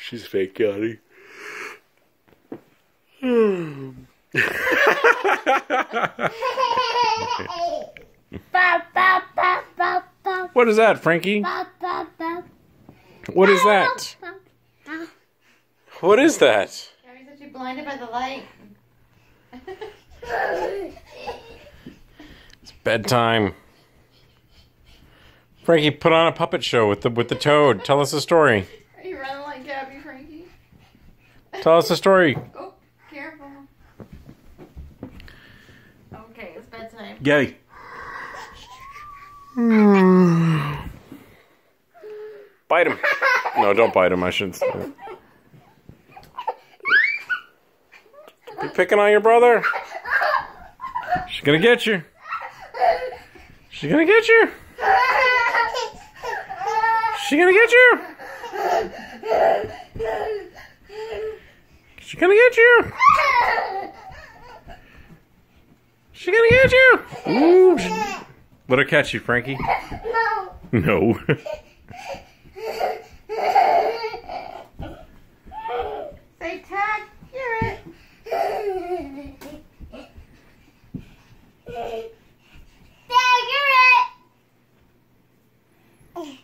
She's fake yawning. What is that, Frankie? What is that? What is that? Gabby said she blinded by the light. It's bedtime. Frankie, put on a puppet show with the toad. Tell us a story. Are you running like Gabby, Frankie? Tell us a story. Oh, careful. Okay, it's bedtime. Gabby. Bite him. No, don't bite him. I shouldn't. You picking on your brother? She's gonna get you. She's gonna get you. She's gonna get you. She's gonna get you. She's gonna get you. Ooh. Let her catch you, Frankie. No. Say tag, hear it.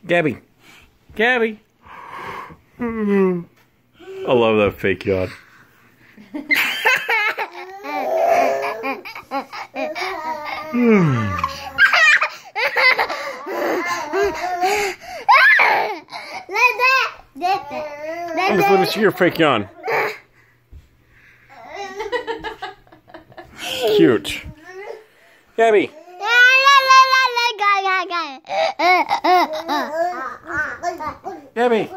Gabby. Gabby. I love that fake yawn. Let me see your fake yawn. Cute. Gabby. Gabby.